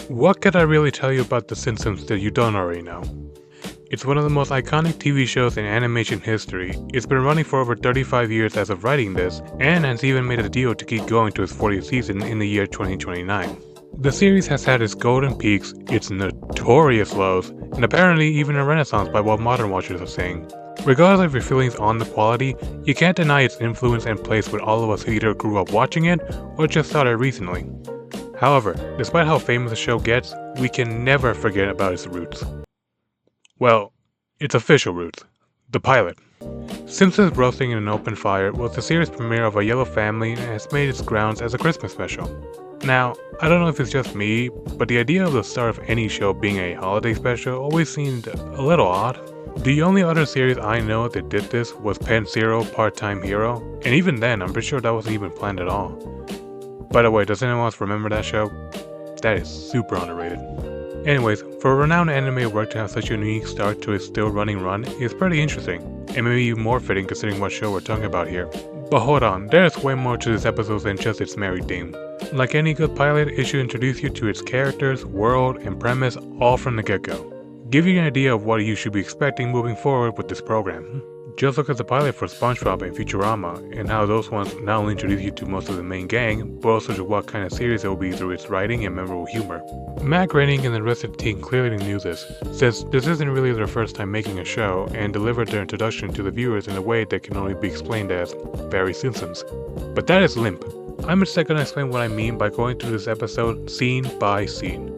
What could I really tell you about The Simpsons that you don't already know? It's one of the most iconic TV shows in animation history. It's been running for over 35 years as of writing this, and has even made a deal to keep going to its 40th season in the year 2029. The series has had its golden peaks, its notorious lows, and apparently even a renaissance by what modern watchers are saying. Regardless of your feelings on the quality, you can't deny its influence and place with all of us who either grew up watching it or just started recently. However, despite how famous the show gets, we can never forget about its roots. Well, its official roots. The pilot. Simpsons Roasting in an Open Fire was the series premiere of a yellow family and has made its grounds as a Christmas special. Now, I don't know if it's just me, but the idea of the start of any show being a holiday special always seemed a little odd. The only other series I know that did this was Penn Zero Part-Time Hero, and even then I'm pretty sure that wasn't even planned at all. By the way, does anyone else remember that show? That is super underrated. Anyways, for a renowned anime work to have such a unique start to its still running run is pretty interesting, and maybe even more fitting considering what show we're talking about here. But hold on, there's way more to this episode than just its merry theme. Like any good pilot, it should introduce you to its characters, world, and premise all from the get-go. Give you an idea of what you should be expecting moving forward with this program. Just look at the pilot for SpongeBob and Futurama, and how those ones not only introduce you to most of the main gang, but also to what kind of series it will be through its writing and memorable humor. Matt Groening and the rest of the team clearly knew this, since this isn't really their first time making a show, and delivered their introduction to the viewers in a way that can only be explained as Barry Simpsons. But that is limp. I'm instead gonna explain what I mean by going through this episode scene by scene.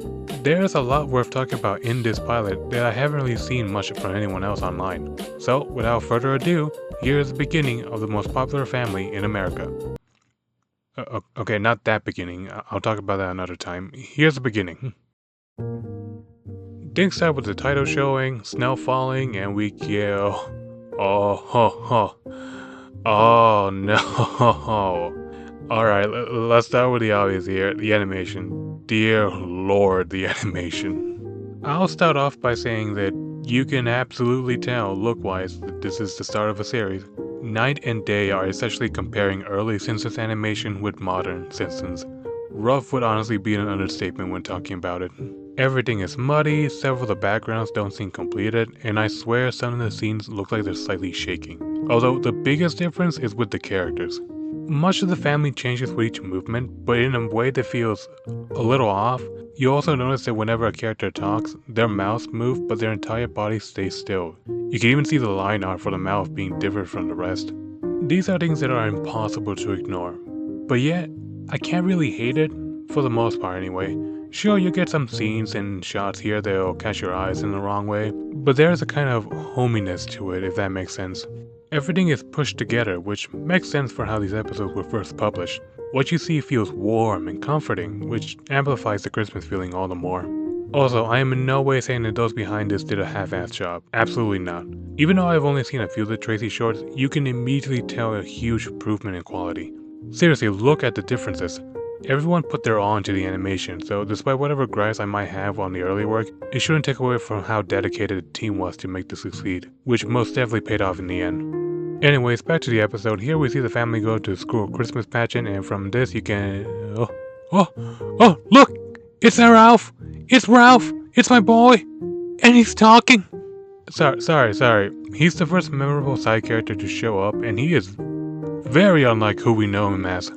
There's a lot worth talking about in this pilot that I haven't really seen much from anyone else online. So, without further ado, here is the beginning of the most popular family in America. Okay, not that beginning. I'll talk about that another time. Here's the beginning. Things start with the title showing, snow falling, and we yell, "Oh ho ho! Oh no!" Alright, let's start with the obvious here, the animation. Dear lord, the animation. I'll start off by saying that you can absolutely tell, look-wise, that this is the start of a series. Night and day are essentially comparing early Simpsons animation with modern Simpsons. Rough would honestly be an understatement when talking about it. Everything is muddy, several of the backgrounds don't seem completed, and I swear some of the scenes look like they're slightly shaking. Although the biggest difference is with the characters. Much of the family changes with each movement, but in a way that feels a little off. You also notice that whenever a character talks, their mouths move but their entire body stays still. You can even see the line art for the mouth being different from the rest. These are things that are impossible to ignore. But yet, I can't really hate it, for the most part anyway. Sure, you get some scenes and shots here that'll catch your eyes in the wrong way, but there's a kind of hominess to it, if that makes sense. Everything is pushed together, which makes sense for how these episodes were first published. What you see feels warm and comforting, which amplifies the Christmas feeling all the more. Also, I am in no way saying that those behind this did a half-assed job. Absolutely not. Even though I've only seen a few of the Tracy shorts, you can immediately tell a huge improvement in quality. Seriously, look at the differences. Everyone put their all into the animation, so despite whatever gripes I might have on the early work, it shouldn't take away from how dedicated the team was to make this succeed, which most definitely paid off in the end. Anyways, back to the episode. Here we see the family go to school Christmas pageant, and from this you can... Oh, look! It's Ralph! It's Ralph! It's my boy! And he's talking! Sorry. He's the first memorable side character to show up, and he is very unlike who we know him as.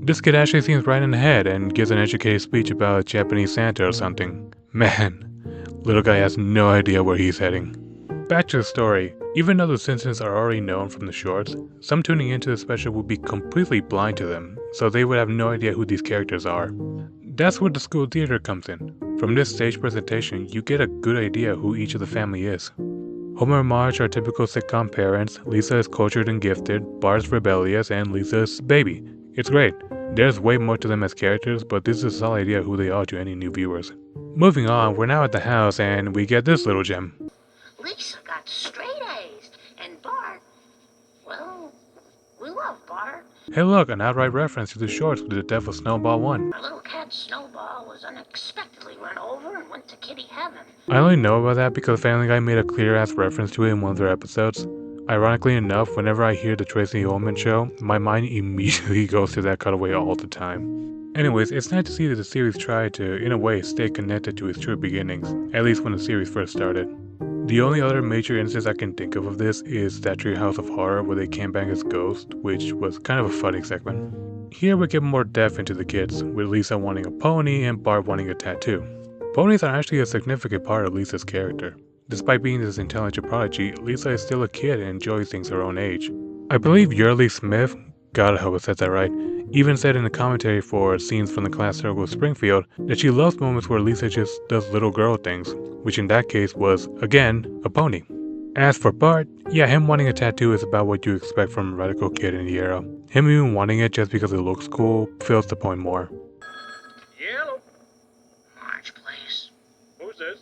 This kid actually seems right in the head and gives an educated speech about a Japanese Santa or something. Man, little guy has no idea where he's heading. Back to the story. Even though the Simpsons are already known from the shorts, some tuning into the special would be completely blind to them, so they would have no idea who these characters are. That's where the school theater comes in. From this stage presentation, you get a good idea who each of the family is. Homer and Marge are typical sitcom parents, Lisa is cultured and gifted, Bart's rebellious, and Lisa's baby. It's great. There's way more to them as characters, but this is a solid idea of who they are to any new viewers. Moving on, we're now at the house, and we get this little gem. Lisa got straight A's, and Bart, well, we love Bart. Hey look, an outright reference to the shorts with the Death of Snowball 1. Our little cat Snowball was unexpectedly run over and went to kitty heaven. I only know about that because Family Guy made a clear-ass reference to it in one of their episodes. Ironically enough, whenever I hear the Tracy Ullman show, my mind immediately goes to that cutaway all the time. Anyways, it's nice to see that the series tried to, in a way, stay connected to its true beginnings, at least when the series first started. The only other major instance I can think of this is that Treehouse of Horror where they came back as ghosts, which was kind of a funny segment. Here we get more depth into the kids, with Lisa wanting a pony and Bart wanting a tattoo. Ponies are actually a significant part of Lisa's character. Despite being this intelligent prodigy, Lisa is still a kid and enjoys things her own age. I believe Yearly Smith, God I hope I said that right, even said in the commentary for Scenes from the Class Circle of Springfield that she loves moments where Lisa just does little girl things, which in that case was, again, a pony. As for Bart, yeah, him wanting a tattoo is about what you expect from a radical kid in the era. Him even wanting it just because it looks cool fills the point more. Yellow. Marge, please. Who's this?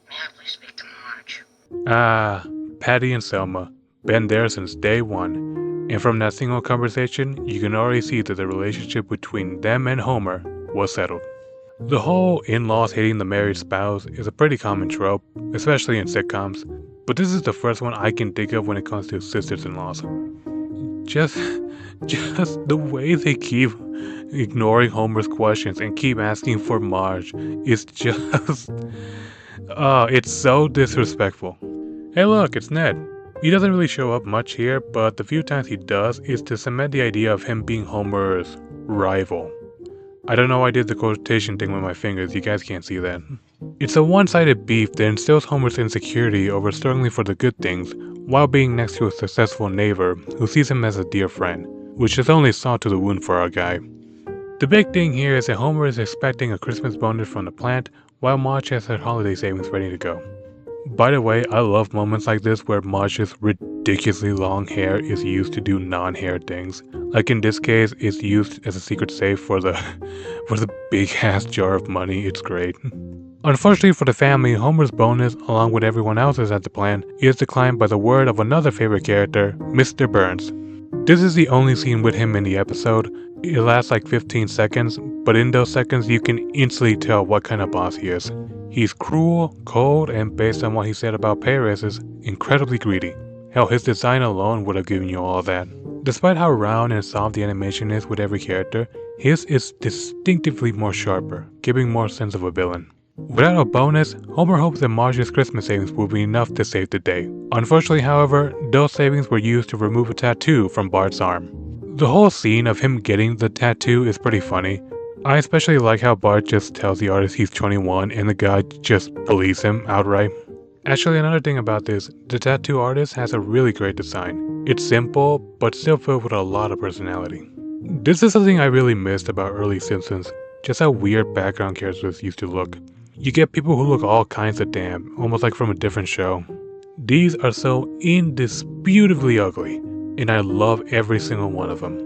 May I please speak to Marge? Ah, Patty and Selma, been there since day one. And from that single conversation, you can already see that the relationship between them and Homer was settled. The whole in-laws hating the married spouse is a pretty common trope, especially in sitcoms, but this is the first one I can think of when it comes to sisters-in-laws. Just the way they keep ignoring Homer's questions and keep asking for Marge is just... it's so disrespectful. Hey look, it's Ned. He doesn't really show up much here, but the few times he does is to cement the idea of him being Homer's rival. I don't know why I did the quotation thing with my fingers, you guys can't see that. It's a one-sided beef that instills Homer's insecurity over struggling for the good things while being next to a successful neighbor who sees him as a dear friend, which is only salt to the wound for our guy. The big thing here is that Homer is expecting a Christmas bonus from the plant while Marge has her holiday savings ready to go. By the way, I love moments like this where Marge's ridiculously long hair is used to do non-hair things. Like in this case, it's used as a secret save for the big ass jar of money. It's great. Unfortunately for the family, Homer's bonus, along with everyone else's at the plant, is declined by the word of another favorite character, Mr. Burns. This is the only scene with him in the episode. It lasts like 15 seconds, but in those seconds you can instantly tell what kind of boss he is. He's cruel, cold, and based on what he said about pay raises, incredibly greedy. Hell, his design alone would have given you all that. Despite how round and soft the animation is with every character, his is distinctively more sharper, giving more sense of a villain. Without a bonus, Homer hopes that Marge's Christmas savings will be enough to save the day. Unfortunately, however, those savings were used to remove a tattoo from Bart's arm. The whole scene of him getting the tattoo is pretty funny. I especially like how Bart just tells the artist he's 21 and the guy just believes him outright. Actually, another thing about this, the tattoo artist has a really great design. It's simple, but still filled with a lot of personality. This is something I really missed about early Simpsons, just how weird background characters used to look. You get people who look all kinds of damn, almost like from a different show. These are so indisputably ugly, and I love every single one of them.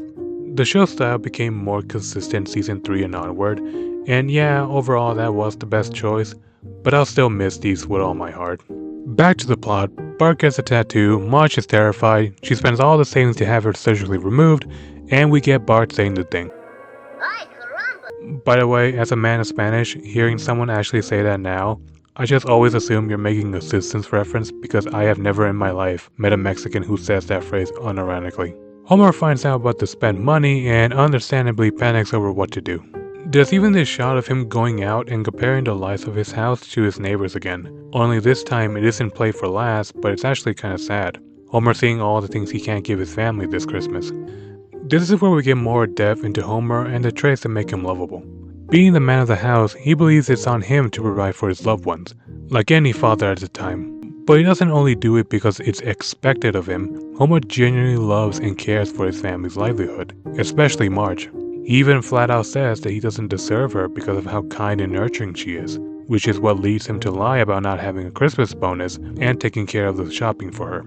The show style became more consistent season 3 and onward, and yeah, overall that was the best choice, but I'll still miss these with all my heart. Back to the plot, Bart gets a tattoo, Marge is terrified, she spends all the savings to have her surgically removed, and we get Bart saying the thing. Ay, caramba! By the way, as a man of Spanish, hearing someone actually say that now, I just always assume you're making a Simpsons reference because I have never in my life met a Mexican who says that phrase unironically. Homer finds out about the spent money and understandably panics over what to do. There's even this shot of him going out and comparing the lights of his house to his neighbor's again, only this time it isn't played for laughs, but it's actually kinda sad. Homer seeing all the things he can't give his family this Christmas. This is where we get more depth into Homer and the traits that make him lovable. Being the man of the house, he believes it's on him to provide for his loved ones, like any father at the time. But he doesn't only do it because it's expected of him. Homer genuinely loves and cares for his family's livelihood, especially Marge. He even flat out says that he doesn't deserve her because of how kind and nurturing she is, which is what leads him to lie about not having a Christmas bonus and taking care of the shopping for her.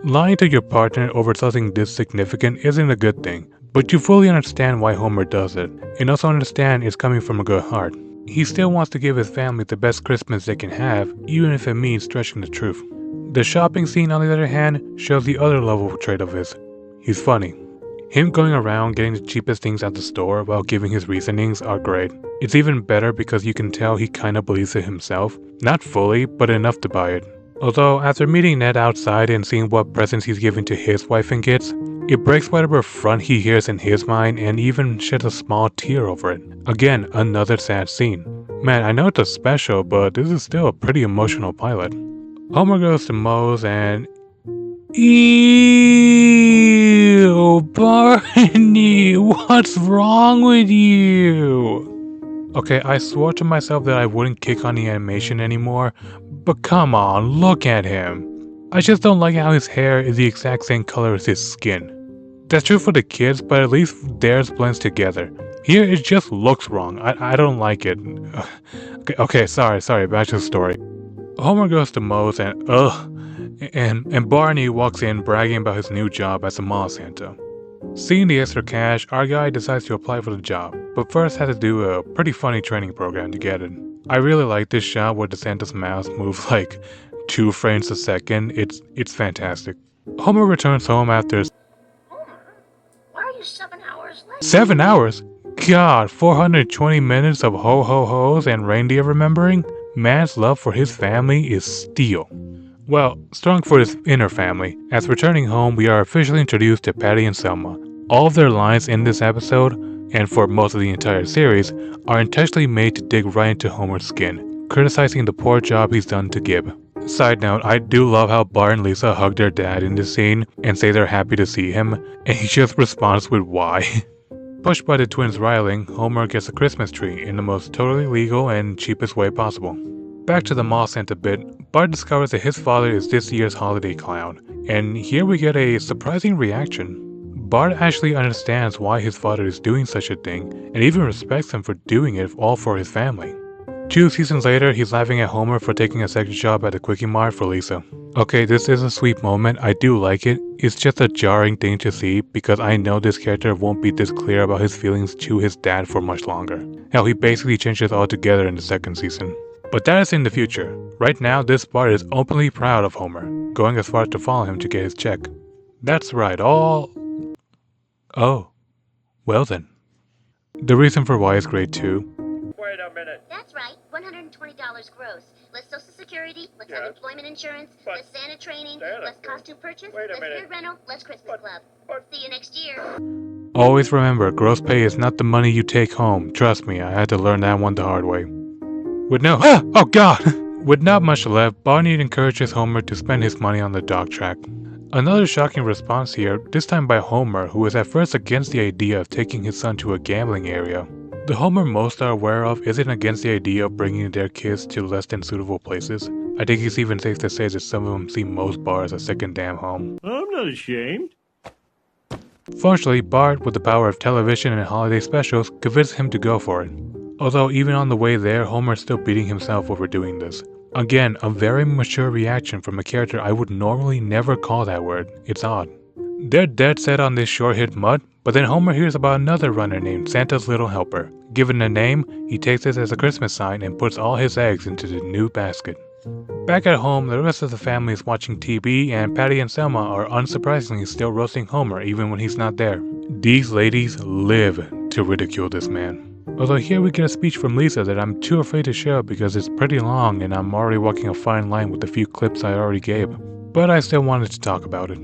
Lying to your partner over something this significant isn't a good thing, but you fully understand why Homer does it, and also understand it's coming from a good heart. He still wants to give his family the best Christmas they can have, even if it means stretching the truth. The shopping scene, on the other hand, shows the other lovable trait of his. He's funny. Him going around getting the cheapest things at the store while giving his reasonings are great. It's even better because you can tell he kinda believes it himself. Not fully, but enough to buy it. Although, after meeting Ned outside and seeing what presents he's giving to his wife and kids, It breaks whatever front he hears in his mind and even sheds a small tear over it. Again, another sad scene. Man, I know it's a special, but this is still a pretty emotional pilot. Homer goes to Moe's and... Ew, Barney, what's wrong with you? Okay, I swore to myself that I wouldn't kick on the animation anymore, but come on, look at him. I just don't like how his hair is the exact same color as his skin. That's true for the kids, but at least theirs blends together. Here, it just looks wrong. I don't like it. Okay, sorry, back to the story. Homer goes to Moe's and and Barney walks in bragging about his new job as a mall Santa. Seeing the extra cash, our guy decides to apply for the job, but first has to do a pretty funny training program to get it. I really like this shot where the Santa's mouth moves like 2 frames a second. It's fantastic. Homer returns home after... Homer, why are you 7 hours late? 7 hours? God, 420 minutes of ho-ho-hos and reindeer remembering? Man's love for his family is steel. Well, strong for his inner family. As returning home, we are officially introduced to Patty and Selma. All of their lines in this episode, and for most of the entire series, are intentionally made to dig right into Homer's skin, criticizing the poor job he's done to Gib. Side note, I do love how Bart and Lisa hug their dad in this scene and say they're happy to see him, and he just responds with why. Pushed by the twins riling, Homer gets a Christmas tree in the most totally legal and cheapest way possible. Back to the mall Santa bit, Bart discovers that his father is this year's holiday clown, and here we get a surprising reaction. Bart actually understands why his father is doing such a thing, and even respects him for doing it all for his family. 2 seasons later, he's laughing at Homer for taking a second job at the Quickie Mart for Lisa. Okay, this is a sweet moment, I do like it. It's just a jarring thing to see because I know this character won't be this clear about his feelings to his dad for much longer. Hell, he basically changes altogether in the 2nd season. But that is in the future. Right now, this Bart is openly proud of Homer, going as far as to follow him to get his check. That's right, all... Oh. Well then. The reason for why is great too. Wait a minute. That's right, $120 gross. Less Social Security, less Yes. unemployment insurance, But- less Santa training, Santa less training? costume purchase, Wait a less minute. beard rental, less Christmas But- club. but- See you next year. Always remember, gross pay is not the money you take home. Trust me, I had to learn that one the hard way. With no... Oh god! With not much left, Barney encourages Homer to spend his money on the dog track. Another shocking response here, this time by Homer, who is at first against the idea of taking his son to a gambling area. The Homer most are aware of isn't against the idea of bringing their kids to less than suitable places. I think it's even safe to say that some of them see most bars as a second damn home. I'm not ashamed. Fortunately, Bart, with the power of television and holiday specials, convinced him to go for it. Although even on the way there, Homer's still beating himself over doing this. Again, a very mature reaction from a character I would normally never call that word. It's odd. They're dead set on this short hit Mutt, but then Homer hears about another runner named Santa's Little Helper. Given a name, he takes it as a Christmas sign and puts all his eggs into the new basket. Back at home, the rest of the family is watching TV, and Patty and Selma are unsurprisingly still roasting Homer even when he's not there. These ladies live to ridicule this man. Although here we get a speech from Lisa that I'm too afraid to show because it's pretty long and I'm already walking a fine line with the few clips I already gave. But I still wanted to talk about it.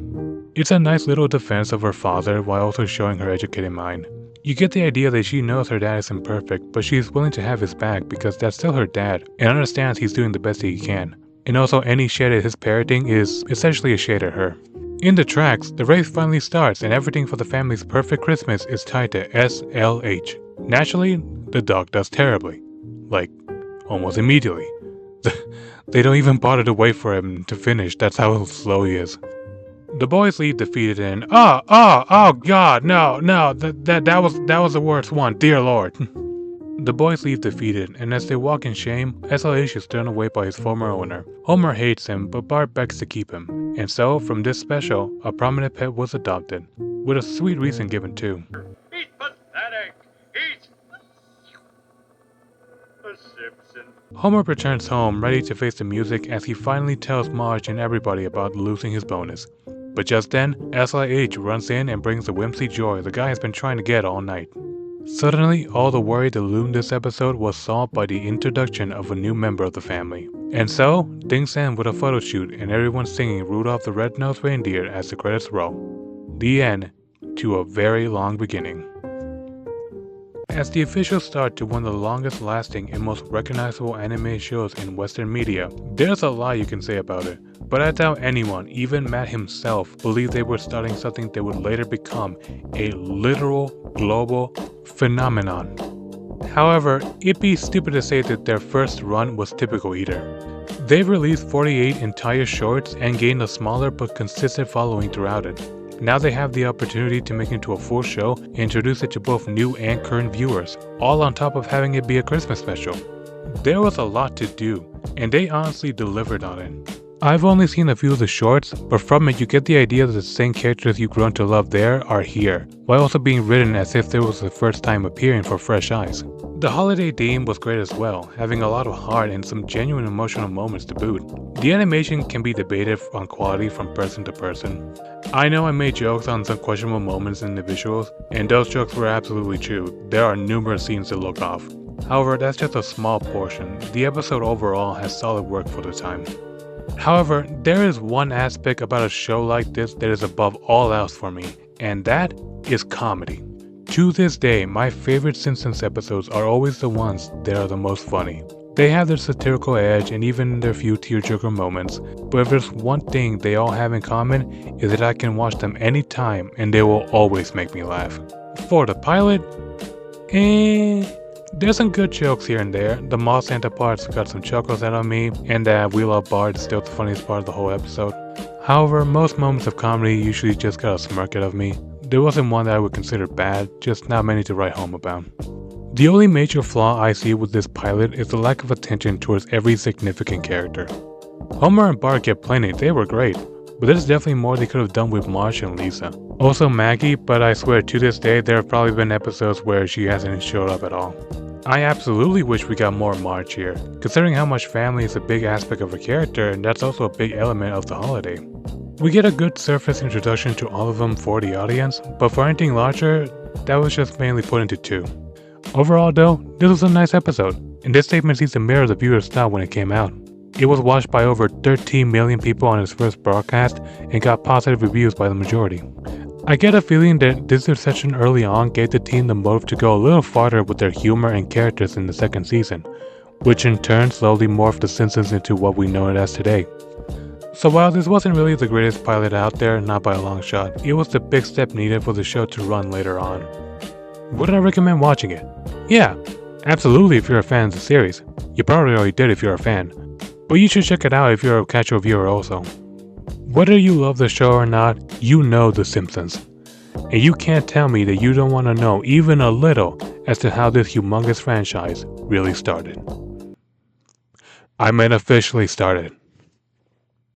It's a nice little defense of her father while also showing her educated mind. You get the idea that she knows her dad is imperfect, but she's willing to have his back because that's still her dad and understands he's doing the best he can. And also any shade at his parenting is essentially a shade at her. In the tracks, the race finally starts and everything for the family's perfect Christmas is tied to SLH. Naturally, the dog does terribly. Like, almost immediately. They don't even bother to wait for him to finish, that's how slow he is. The boys leave defeated and oh god, no, that was the worst one, dear lord. The boys leave defeated, and as they walk in shame, SLH is turned away by his former owner. Homer hates him, but Bart begs to keep him. And so, from this special, a prominent pet was adopted. With a sweet reason given too. He's pathetic. He's... The Simpsons. Homer returns home, ready to face the music as he finally tells Marge and everybody about losing his bonus. But just then, SLH runs in and brings the whimsy joy the guy has been trying to get all night. Suddenly, all the worry that loomed this episode was solved by the introduction of a new member of the family. And so, things end with a photo shoot and everyone singing Rudolph the Red-Nosed Reindeer as the credits roll. the end to a very long beginning. As the official start to one of the longest lasting and most recognizable anime shows in Western media, there's a lot you can say about it, but I doubt anyone, even Matt himself, believed they were starting something that would later become a literal global phenomenon. However, it'd be stupid to say that their first run was typical either. They've released 48 entire shorts and gained a smaller but consistent following throughout it. Now they have the opportunity to make it into a full show and introduce it to both new and current viewers, all on top of having it be a Christmas special. There was a lot to do, and they honestly delivered on it. I've only seen a few of the shorts, but from it you get the idea that the same characters you've grown to love there are here, while also being written as if there was the first time appearing for fresh eyes. The holiday theme was great as well, having a lot of heart and some genuine emotional moments to boot. The animation can be debated on quality from person to person. I know I made jokes on some questionable moments in the visuals, and those jokes were absolutely true. There are numerous scenes to look off. However, that's just a small portion. The episode overall has solid work for the time. However, there is one aspect about a show like this that is above all else for me, and that is comedy. To this day, my favorite Simpsons episodes are always the ones that are the most funny. They have their satirical edge and even their few tearjerker moments, but if there's one thing they all have in common is that I can watch them anytime and they will always make me laugh. For the pilot, there's some good jokes here and there. The Mall Santa parts got some chuckles out of me, and that We Love Bart is still the funniest part of the whole episode. However, most moments of comedy usually just got a smirk out of me. There wasn't one that I would consider bad, just not many to write home about. The only major flaw I see with this pilot is the lack of attention towards every significant character. Homer and Bart get plenty, they were great, but there's definitely more they could have done with Marge and Lisa. Also Maggie, but I swear to this day there have probably been episodes where she hasn't showed up at all. I absolutely wish we got more Marge here, considering how much family is a big aspect of her character and that's also a big element of the holiday. We get a good surface introduction to all of them for the audience, but for anything larger, that was just mainly put into two. Overall though, this was a nice episode, and this statement seems to mirror the viewer's style when it came out. It was watched by over 13 million people on its first broadcast and got positive reviews by the majority. I get a feeling that this reception early on gave the team the motive to go a little farther with their humor and characters in the second season, which in turn slowly morphed The Simpsons into what we know it as today. So while this wasn't really the greatest pilot out there, not by a long shot, it was the big step needed for the show to run later on. Would I recommend watching it? Yeah, absolutely if you're a fan of the series. You probably already did if you're a fan, but you should check it out if you're a casual viewer also. Whether you love the show or not, you know The Simpsons. And you can't tell me that you don't want to know even a little as to how this humongous franchise really started. I mean officially started.